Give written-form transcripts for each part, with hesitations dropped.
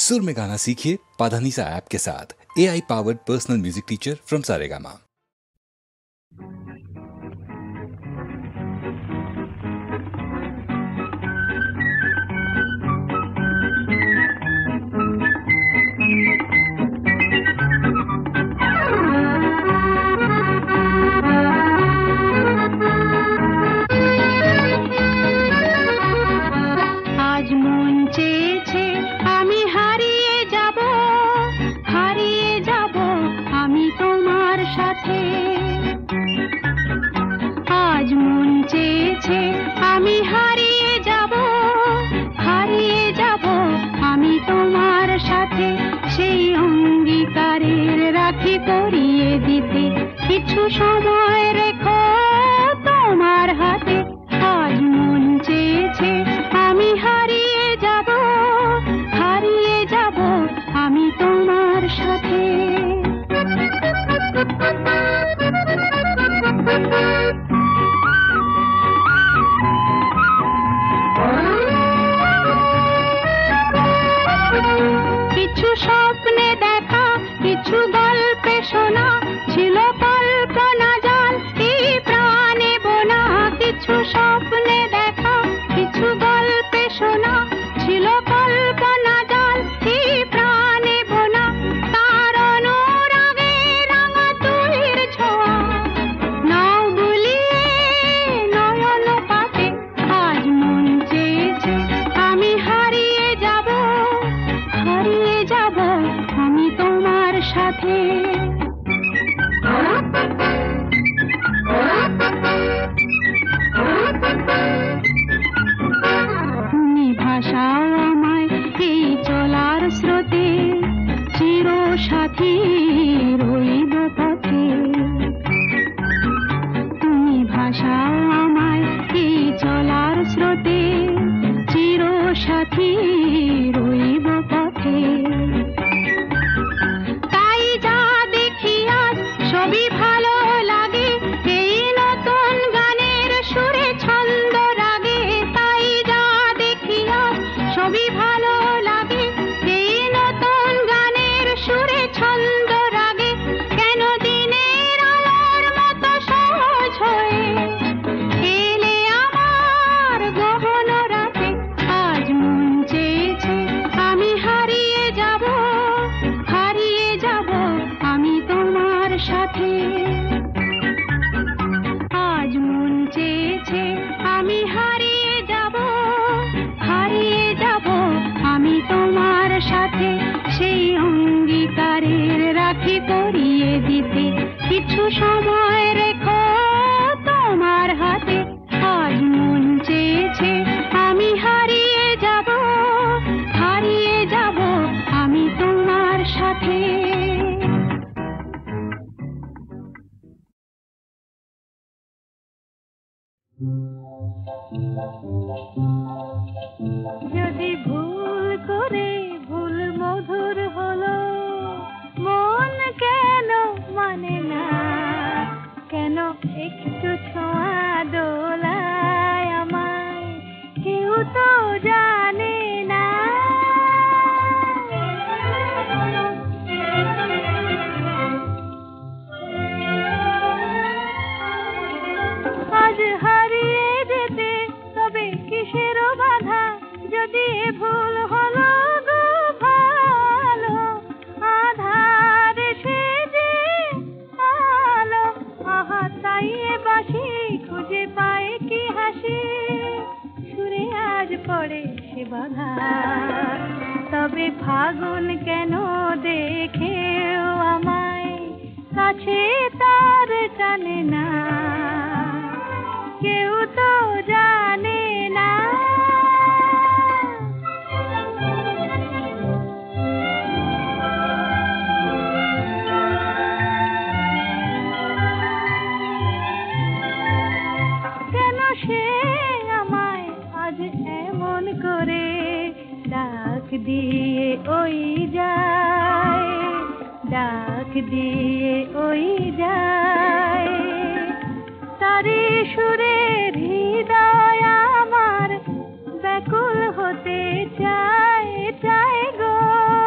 सुर में गाना सीखिए पाधानीसा ऐप के साथ। AI powered personal music teacher from Saregama. व्याकुल होते चाय चाय गो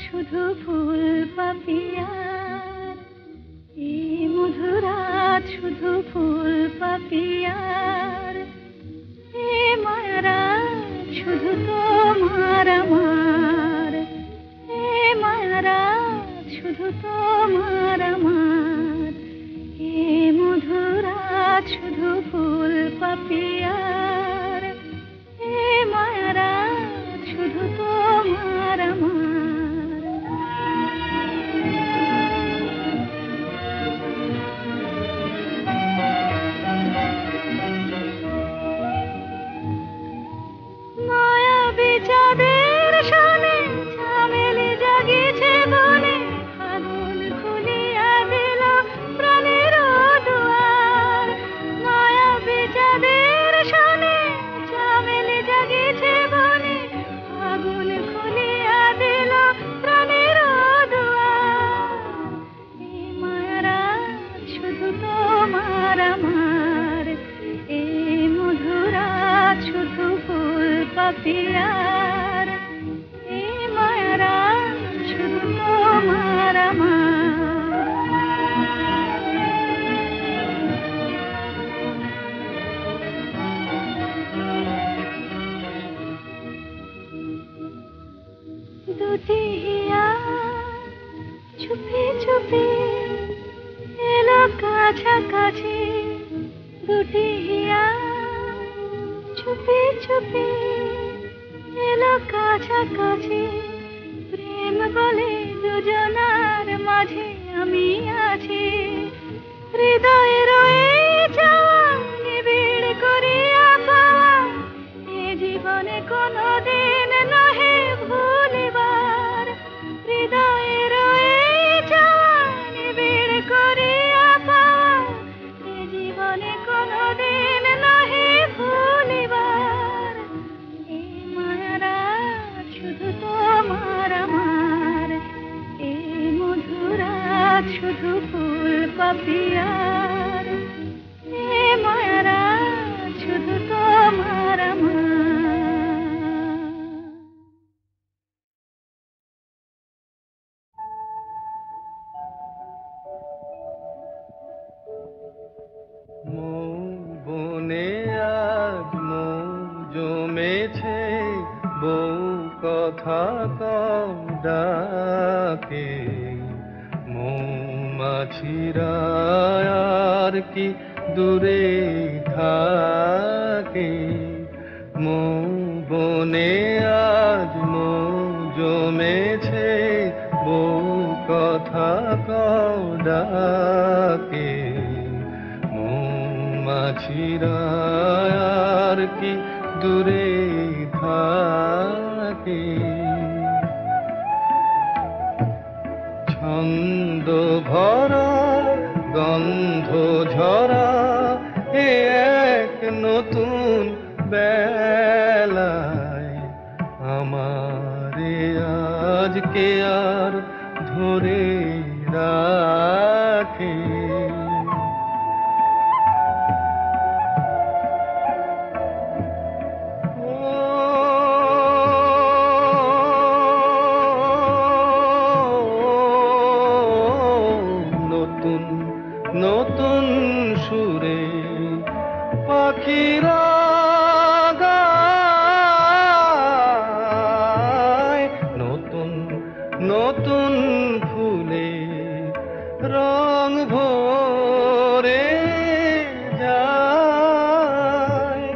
শুধু ফুল পাপিয়ার, এই মধুরাত শুধু ফুল পাপিয়ার, এ মায়ারাত শুধু তোমার আমার, এ মায়ারাত শুধু তোমার আমার, এ মধুরাত শুধু ফুল পাপিয়ার, এ মায়ারাত শুধু তোমার আমার। চাঁদের সনে চামেলি জাগিছে বনে, আগুন খুলিয়া দিল প্রাণের দুয়ার। মায়াবী চাঁদের সনে চামেলি জাগিছে বনে, আগুন খুলিয়া দিল প্রাণের দুয়ার। এই মায়ারাত শুধু তোমার আমার, এই মধুরাত শুধু ফুল পাপিয়ার, এই মায়ারাত শুধু তোমার আমার। দুটি হিয়া চুপি চুপি এলো কাছাকাছি, দুটি হিয়া চুপি চুপি এলো কাছাকাছি। প্রেম বলে দুজনার মাঝে আমি আছি, হৃদয়ে রয়ে যাওয়া নিবিড় করিয়া পাওয়া, এ জীবনে কোনোদিন নহে ভুলিবার। হৃদয়ে রয়ে যাওয়া নিবিড় করিয়া পাওয়া, এ জীবনে কোনোদিন নহে ভুলিবার। এই মায়ারাত শুধু তোমার আমার, এই মধুরাত শুধু ফুল পাপিয়ার, এই মায়ারাত শুধু তোমার আমার। বনে আজ মৌ জমেছে, বউ কথা কম ডাকে, মৌমাছিরা আর কি দূরে থাকে। মৌ বনে আজ মৌ জমেছে, বউ কথা কম ডাকে, মৌমাছিরা আর কি দূরে থাকে। ছন্দ ভরা গন্ধ ঝরা এ এক নতুন বেলায়, আমারে আজকে আর ধরে রাখে। নতুন সুরে পাখিরা গায়, নতুন নতুন ফুলে রং ভরে যায়,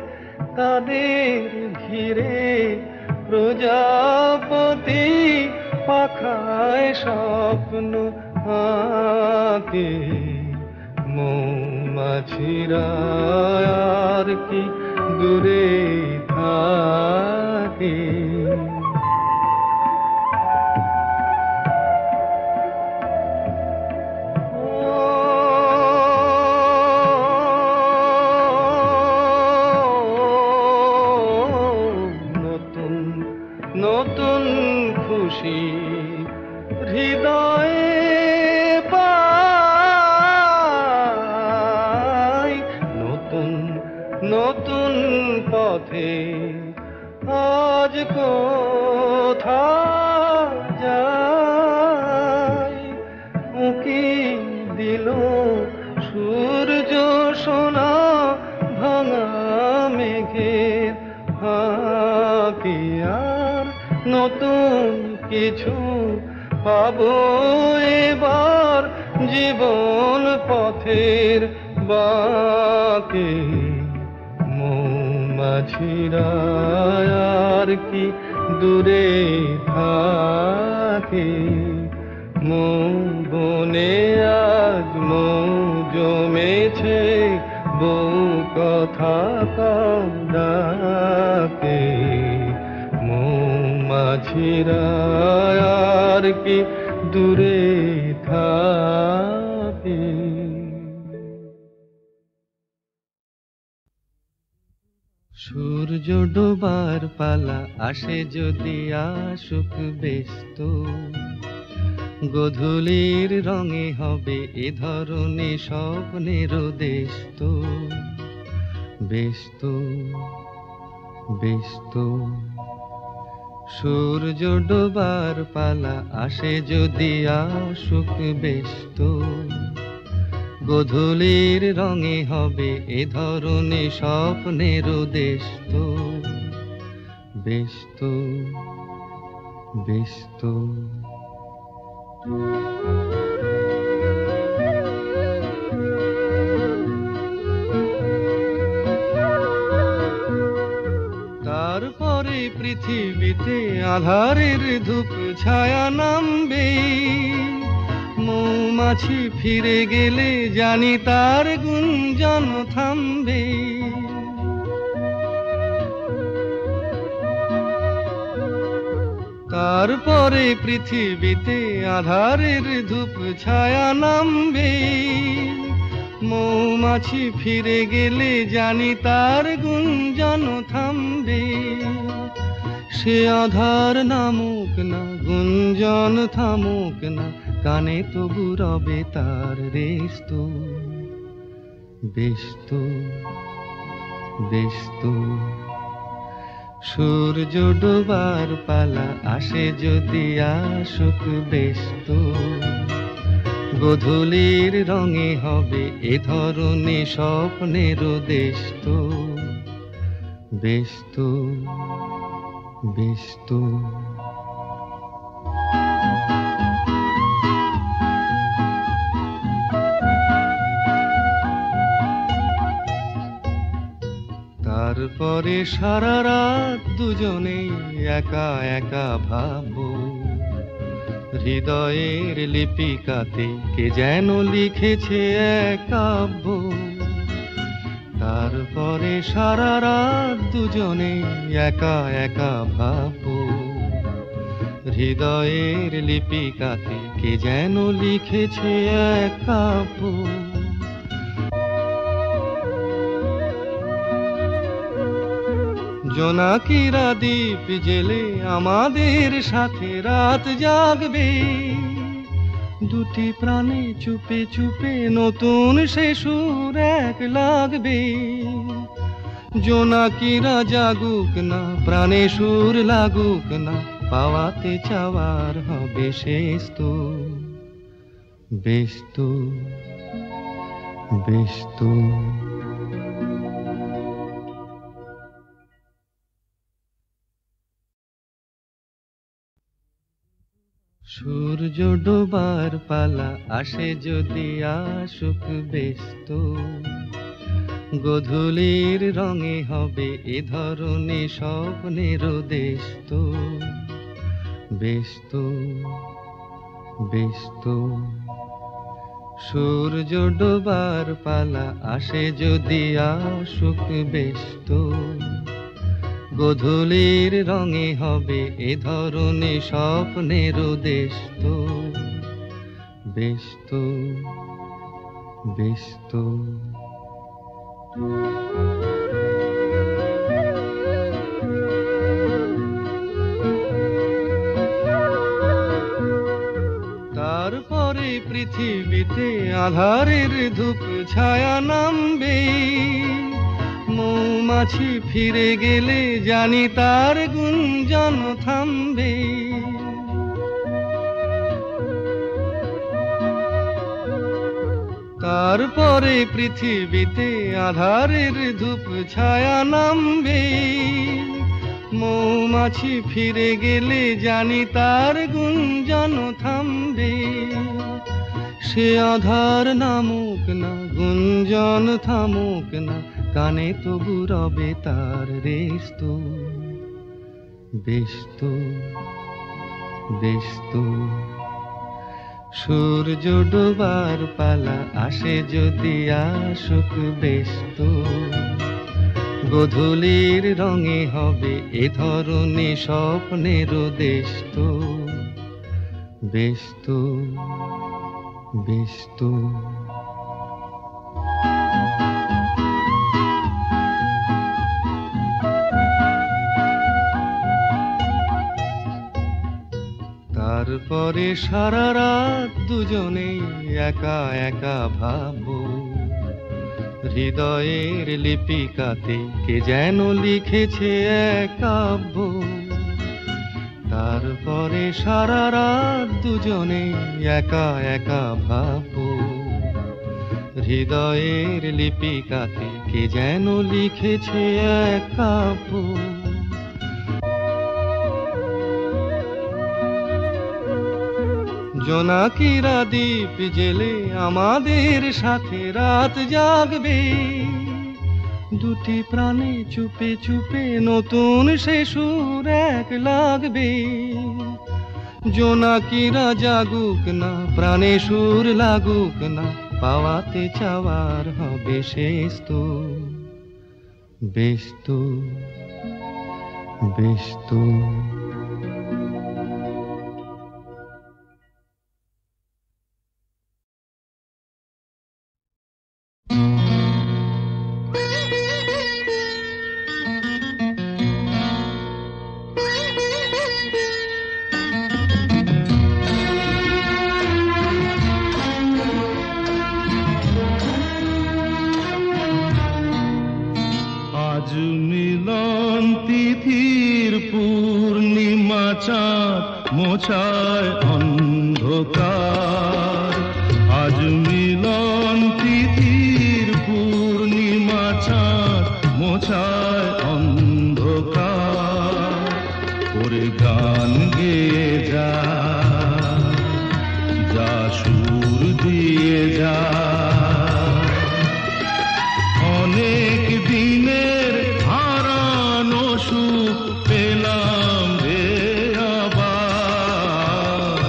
তাদের ঘিরে প্রজাপতি পাখায় স্বপ্ন আঁকে। মৌমাছিরা আর কি দূরে থাকে। নতুন নতুন খুশি হৃদয়ে পায়, নতুন নতুন পথে আজ কোথায় যাই উঁকি দিল সূর্য সোনা ভাঙা মেঘের ফাঁকি আর নতুন কিছু পাবো এবার জীবন পথের বাঁকে মৌমাছিরা আর কি দূরে থাকে মৌ বনে আজ মৌ জমেছে বউ কথা কম ডাকে মৌমাছিরা আর কি দূরে থাকে। সূর্য ডোবার পালা আসে যদি আসুক ব্যস্ত গোধূলির রঙে হবে এ ধরনের স্বপ্নের দেশত ব্যস্ত ব্যস্ত সূর্য ডোবার পালা আসে যদি আসুক ব্যস্ত গোধূলির রঙে হবে এ ধরনের স্বপ্নের দেশত ব্যস্ত ব্যস্ত। তারপরে পৃথিবীতে আধারের ধূপ ছায়া নামবে মৌমাছি ফিরে গেলে জানি তার গুঞ্জন থামবে তারপরে পৃথিবীতে আধারের ধূপ ছায়া নামবে মৌমাছি ফিরে গেলে জানি তার গুঞ্জন থামবে সে আধার নামুক না গুঞ্জন থামুক না কানে তবু রবে তার রেস্ত ব্যস্ত ব্যস্ত সূর্য ডোবার পালা আসে যদি আসুক ব্যস্ত গোধূলির রঙে হবে এ ধরনের স্বপ্নের দেশত ব্যস্ত ব্যস্ত। তারপরে সারা রাত দুজনে একা একা ভাবো হৃদয়ের লিপিকাতে কে যেন লিখেছে এক কাব্য তারপরে সারা রাত দুজনে একা একা ভাবো হৃদয়ের লিপিকাতে কে যেন লিখেছে এক কাব্য জোনাকিরা দ্বীপ জেলে আমাদের সাথে রাত জাগবে দুটি প্রাণে চুপে চুপে নতুন সে সুর এক লাগবে জোনাকিরা জাগুক না প্রাণে সুর লাগুক না পাওয়াতে চাওয়ার হবে শেষ তো ব্যস্ত ব্যস্ত। সূর্য ডোবার পালা আসে যদি আসুক ব্যস্ত গোধূলির রঙে হবে এ ধরনের স্বপ্নের দেশত ব্যস্ত ব্যস্ত সূর্য ডোবার পালা আসে যদি আসুক ব্যস্ত গোধূলির রঙে হবে এ ধরনের স্বপ্নের দেশত ব্যস্ত ব্যস্ত। তারপরে পৃথিবীতে আধারের ধূপ ছায়া নামবে মৌমাছি ফিরে গেলে জানি তার গুঞ্জন থামবে। তারপরে পৃথিবীতে আধারের ধূপ ছায়া নামবে। মৌমাছি ফিরে গেলে জানি তার গুঞ্জন থামবে। সে আধার নামুক না, গুঞ্জন থামুক না, কানে তবু রবে তার রেশ তো। বেশ তো, বেশ তো। সূর্য ডোবার পালা আসে যদি আসুক বেশ তো। গোধূলির রঙে হবে এ ধরনের স্বপ্নের দেশ তো। বেশ তো, বেশ তো। তারপরে সারা রাত দুজনে একা একা ভাবো। হৃদয়ের লিপিকাতে কে যেন লিখেছে এক কাব্য। তারপরে সারা রাত দুজনে একা একা ভাবো। হৃদয়ের লিপিকাতে কে যেন লিখেছে এক কাব্য। জোনাকিরা দ্বীপ জেলে আমাদের সাথে রাত জাগবে। দুটি প্রাণে চুপে চুপে নতুন সে সুর এক লাগবে। জোনাকিরা জাগুক না, প্রাণে সুর লাগুক না, পাওয়াতে চাওয়ার হবে শেষ তো। বেশ তো, বেশ তো। আজ মিলন তিথির পূর্ণিমা চাঁদ মোছায় অন্ধকার। আজ মিলন তিথির পূর্ণিমা চাঁদ মোছায় অন্ধকার। ওরে গান গেয়ে যা, যা সুর দিয়ে যা। অনেক দিনের হারানো সুখ পেলাম রে আবার।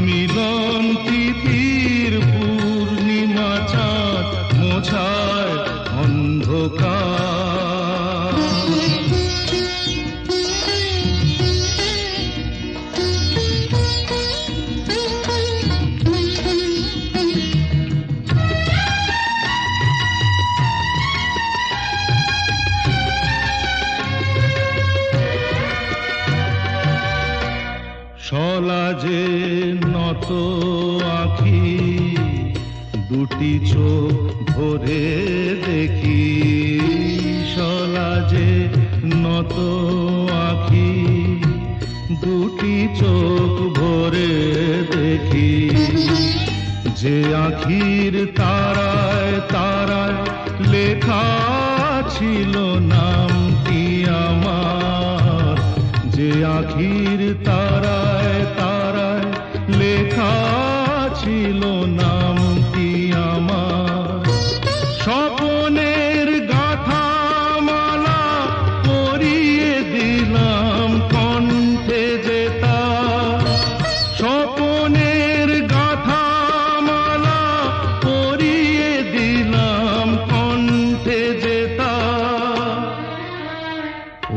মিলন তিথির পূর্ণিমা চাঁদ মোছায় অন্ধকার। সলাজে নত আঁখি দুটি চোখ ভরে দেখি। সলাজে নত আঁখি দুটি চোখ ভরে দেখি। যে আঁখির তারায় তারায় লেখা ছিল নামটি আমার। যে আঁখির তারায় তারায় লেখা ছিল নামটি আমার। স্বপনের গাথা মালা পরিয়ে দিলাম কণ্ঠে যেতা। স্বপনের গাথা মালা পরিয়ে দিলাম কণ্ঠে যেতা।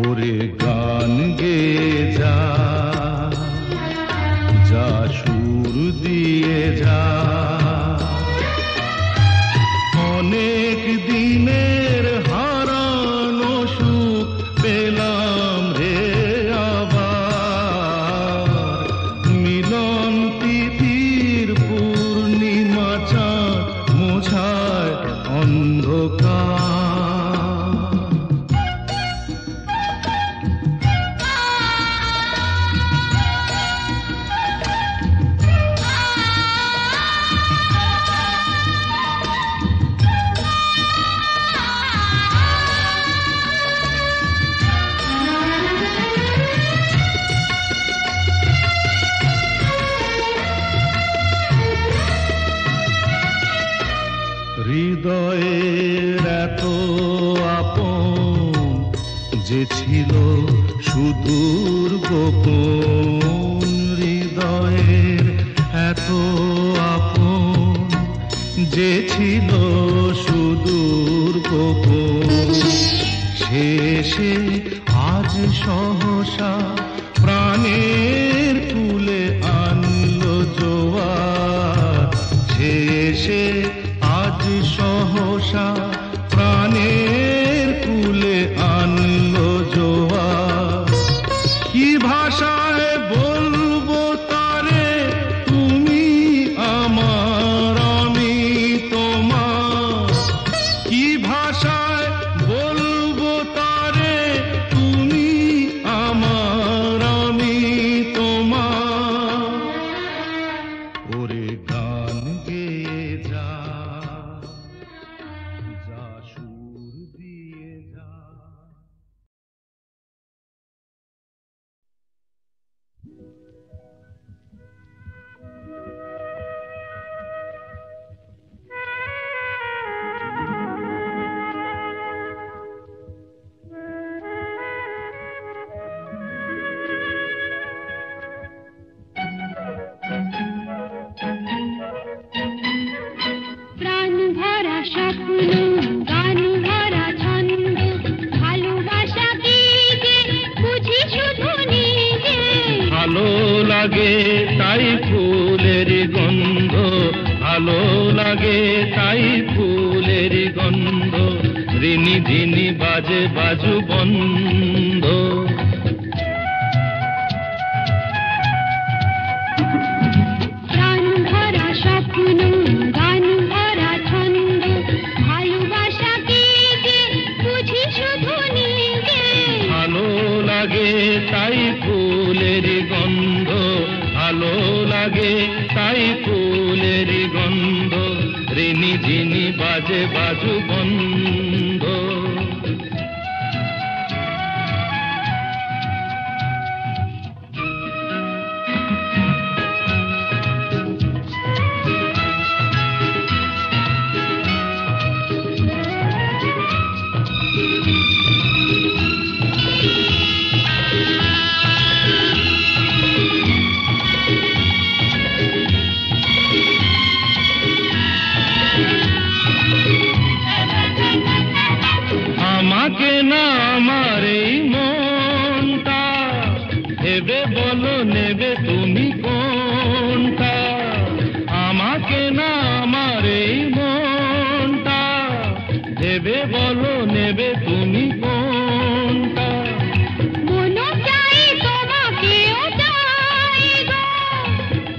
ওরে গান গেয়ে যা, যা সুর দিয়ে যা। যে ছিল সুদূর গোপন হৃদয়ের এত আপন, যে ছিল সুদূর গোপন, শেষে আজ সহসা প্রাণের কুলে আনলো জোয়ার, শেষে আজ সহসা প্রাণের কুলে আনলো জোয়ার। কি ভাষায় বলবো তারে তুমি আমার আমি তোমার, কি ভাষায় বলবো তারে তুমি আমার আমি তোমার। ওরে গান গেয়ে যা, যা সুর দিয়ে যা। প্রাণ ভরা স্বপ্ন, গান ভরা ছন্দ, ভালোবাসা কি যে বুঝি শুধু নিজে। ভালো লাগে তাই ফুলের গন্ধ, ভালো লাগে তাই ফুলের গন্ধ, রিনি ঝিনি বাজে বাজু বন্ধ। প্রাণ ভরা স্বপ্ন, গান ভরা ছন্দ, ভালোবাসা কি যে বুঝি শুধু নিজে। ভালো লাগে তাই ফুলের গন্ধ, ভালো লাগে তাই ফুলের গন্ধ, রিনি ঝিনি বাজে বাজু বন্ধ। আমাকে না আমার এই মনটা ভেবে বলো নেবে তুমি কোনটা, আমাকে না আমার এই মনটা ভেবে বলো নেবে তুমি কোনটা। মনও চাই তোমাকেও চাই গো,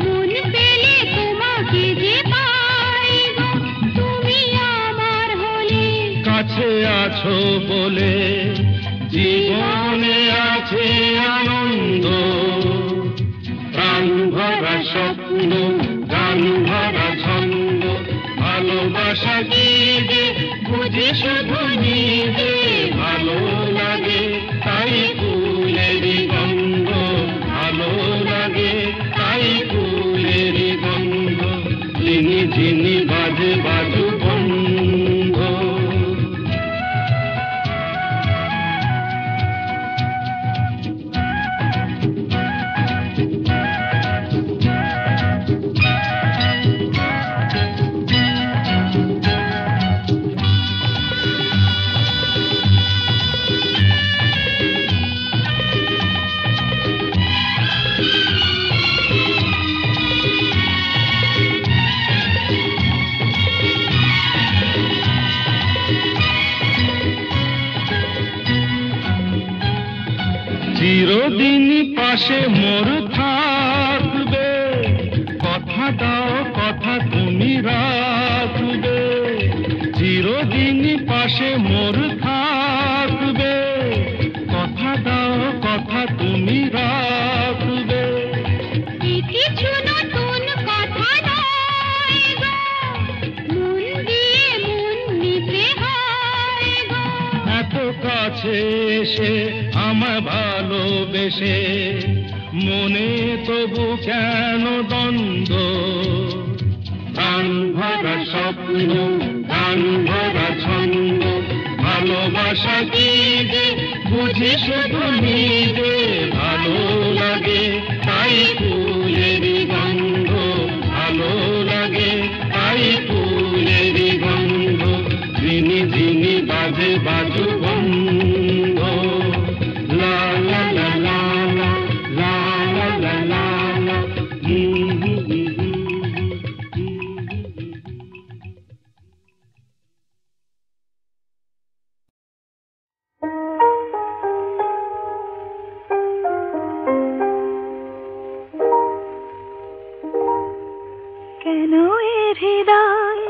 মন পেলে তোমাকে যে পাই গো, তুমি আমার হলে। কাছে আছো বলে জীবনে আছে আনন্দ, প্রাণ ভরা স্বপ্ন, গান ভরা ছন্দ, ভালোবাসা কি যে বুঝে শুধু নিজে। ভালো লাগে তাই ফুলের গন্ধ, ভালো লাগে তাই ফুলের গন্ধ, ঝিনি ঝিনি বাজে বাজু বন্ধ। চিরদিন পাশে মোর থাকবে, কথা দাও কথা তুমি রাখবে। চিরদিন পাশে মোর থাকবে, কথা দাও কথা তুমি রাখবে। কিছু নতুন কথা নয় গো, মন দিয়ে মন নিতে হয় গো। এত কাছে এসে আমায় ভালোবেসে মনে তবু কেন দ্বন্দ্ব। প্রাণ ভরা স্বপ্ন, গান ভরা ছন্দ, ভালোবাসা কি যে বুঝি শুধু নিজে ভালো লাগে, তাই ফুলের গন্ধ ভালো লাগে, তাই ফুলের গন্ধ। ঝিনি ঝিনি বাজে বাজু বন্ধ, লা লা লা লা লা লা লা লা লা লা। কেন এ হৃদয়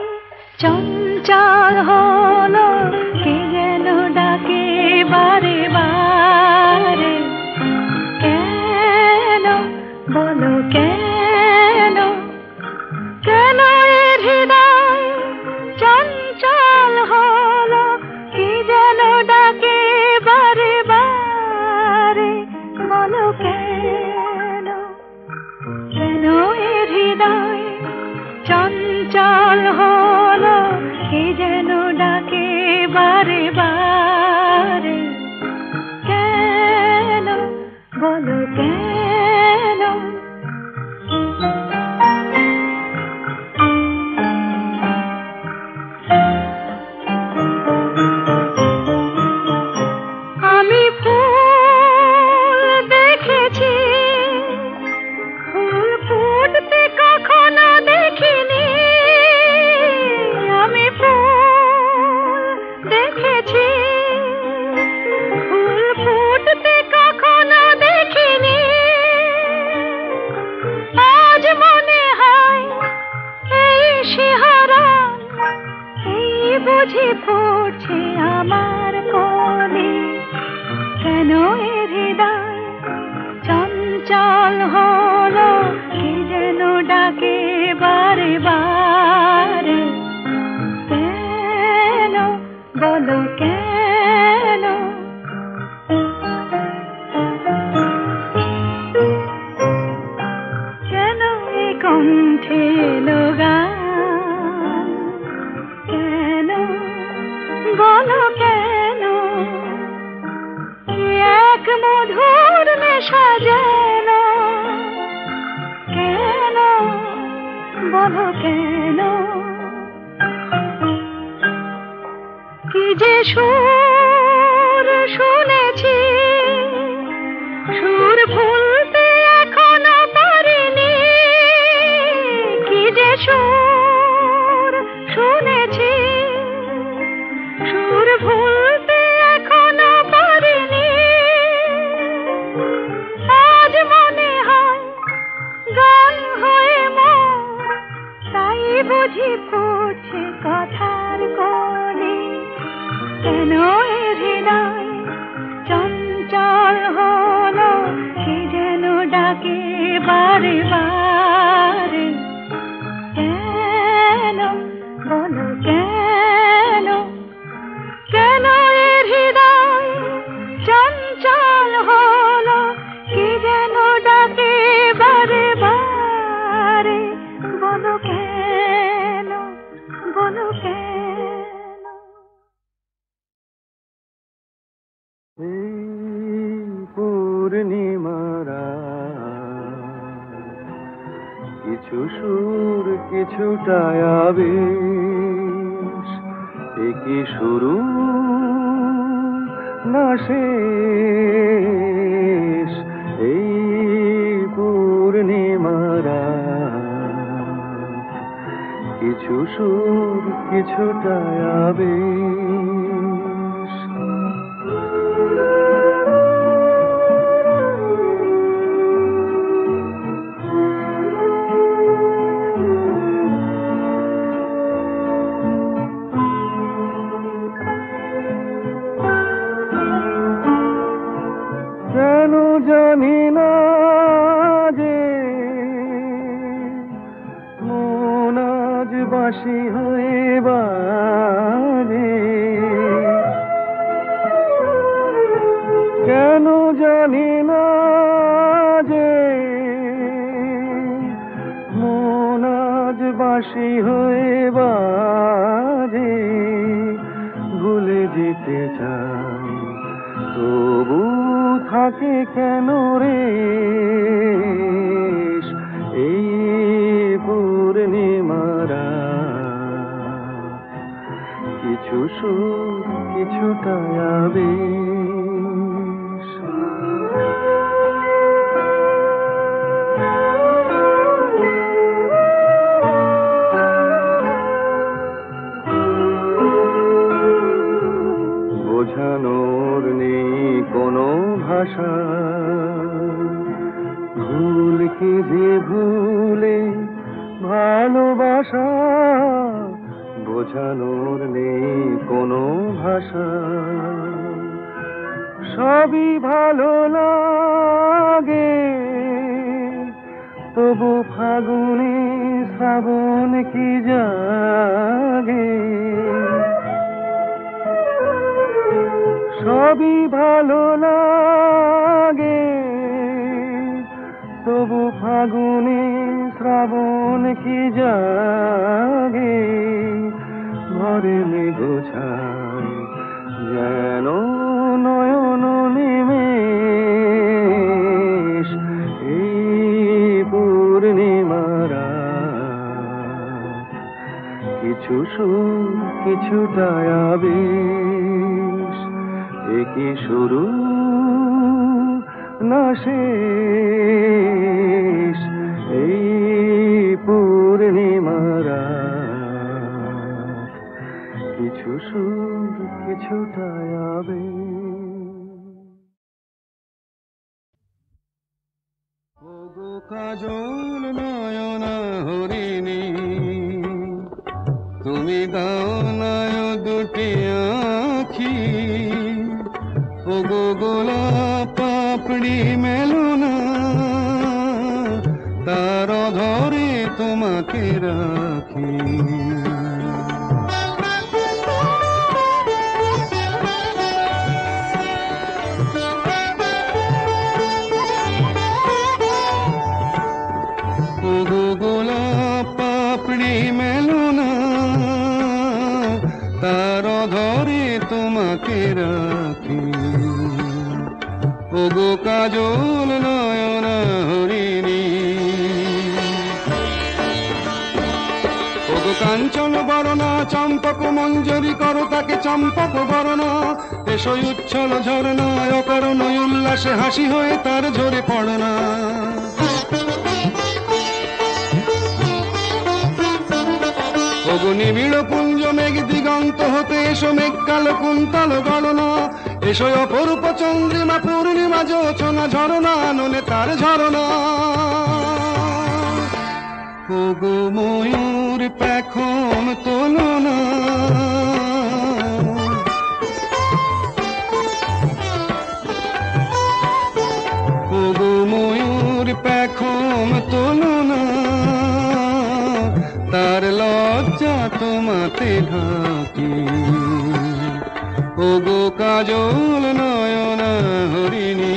চঞ্চল হলো, কে যেন ডাকে বারে বারে। কেন বলো কেন, কেন এ হৃদয় চঞ্চল হলো, কে যেন ডাকে বারে বারে। বলো কেন, কেন এ হৃদয় চঞ্চল হলো, কে যেন ডাকে বারে বারে। কেন বলো কেন। আমি ফুল দেখেছি, ফুল ফুটতে কখনো দেখিনি। আমি ফুল দেখেছি, ফুল ফুটতে কখনো দেখিনি। আজ মনে হয় এই শিহরণ, এই বুঝি ফুটছে আমার কোলে। কেন এ হৃদয় চঞ্চল হলো, কে যেন ডাকে বারে বারে। কেন বলো কেন। কেন এ কণ্ঠে এলো গান, কেন বলো কেন। কি এক মধুর নেশা যেন, কেন বলো কেন। কি যে সুর শুনেছি, সুর ভুলতে এখনো পারিনি। কি যে সুর শুনেছি, সুর ভুলতে এখনো পারিনি। আজ মনে হয় গান হয়ে মোর, তাই বুঝি ফুটছে কথার কলি। কেন এ হৃদয় চঞ্চল হলো, কে যেন ডাকে বারে বারে। কেন বলো কেন, কেন এ হৃদয় চঞ্চল হলো, কে যেন ডাকে বারে বারে। বলো কেন, বলো কেন। পূর্ণিমারা কিছু সুর কিছুটা আবেশ, এ কি শুরু না শেষ। এই পূর্ণিমারা কিছু সুর কিছুটা আবেশ। কেন জানি না যে মন আজ বাঁশি হয়ে বাজে। কেন জানি না যে মন আজ বাঁশি হয়ে বাজে। ভুলে যেতে চাই তবু থাকে কেন রে এই পূর্ণিমারা, কিছু সুর কিছুটা আবেশ। বোঝানোর নেই কোনো ভাষা, ভুল কি যে ভুলে ভালোবাসা, বোঝানোর নেই কোনো ভাষা। সবই ভালো লাগে তবু ফাগুনে শ্রাবণ কি জাগে, সবই ভালো লাগে তবু ফাগুনে শ্রাবণ কি জাগে। ঘরে গোছায় যেন নয়ন নিমেষ এই পূর্ণিমারা, কিছু সুর কিছুটা আবেশ। একই শুরু না শেষ এই পূর্ণিমারা, কিছু সুর কিছুটা আবেশ। ওগো কাজল নয়না হরিণী, তুমি দাও নয় দুটি আখি, ওগো গোলাপ পাপড়ি মেলো না, তার ধরে তোমাকে রাখি। ওগো গোলাপ পাপড়ি মেলো না, তার ধরে তোমাকে রাখি। ওগো কাজল নয়না হরিণী, ওগো কাঞ্চন বরণা চম্পক মঞ্জরি করো তাকে চম্পক বরণা, এসো উচ্ছল ঝরনা অকারণ উল্লাসে হাসি হয়ে তার ঝরে পড়না। ওগো নিবিড় পুঞ্জ মেঘ দিগন্ত হতে এসো মেঘ কালো কুন্তল গণনা, এসো অপরূপ চন্দ্রিমা পূর্ণিমা যোচনা ঝরনা ননে তার ঝরনা। ওগো ময়ূর পেখম তোলো না, ওগো ময়ূর পেখম তোলো না, তার লজ্জা তোমাতে ঢাকি। ওগো কাজল নয়না হরিণী,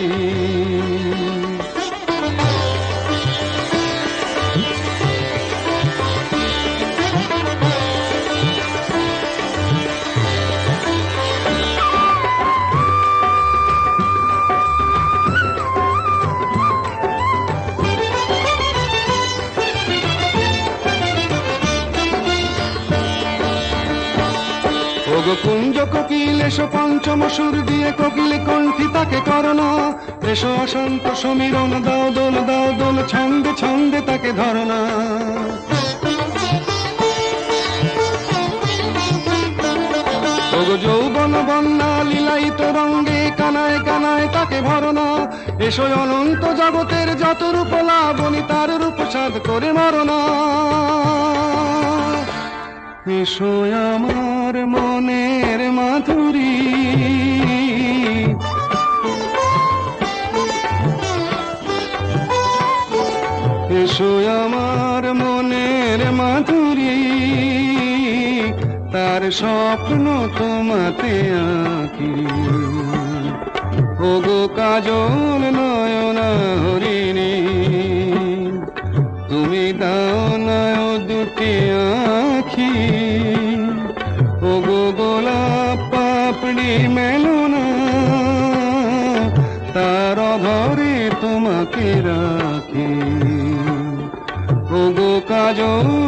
ওগো কুঞ্জ কোকিল এসো পঞ্চম সুর দিয়ে কোকিলে কণ্ঠী তাকে করোনা, এসো অশান্ত সমীরণ দাও দোল ছন্দে ছন্দে তাকে ধরনা। ওগো যৌবন বন্যা লীলায়িত রঙ্গে কানায় কানায় তাকে ভরনা, এসো অনন্ত জগতের যত রূপ লাবণী তার রূপ সাধ করে মরনা। এসো আমার মনের মাধুরী, এসো আমার মনের মাধুরী, তার স্বপ্ন তোমাতে আঁকি। ওগো কাজল নয়না হরিণী, তুমি দাও নয় দুটি আঁখি। ওগো গোলাপ পাপড়ি মেলো না, তোমাকে রাখি। ওগো কাজল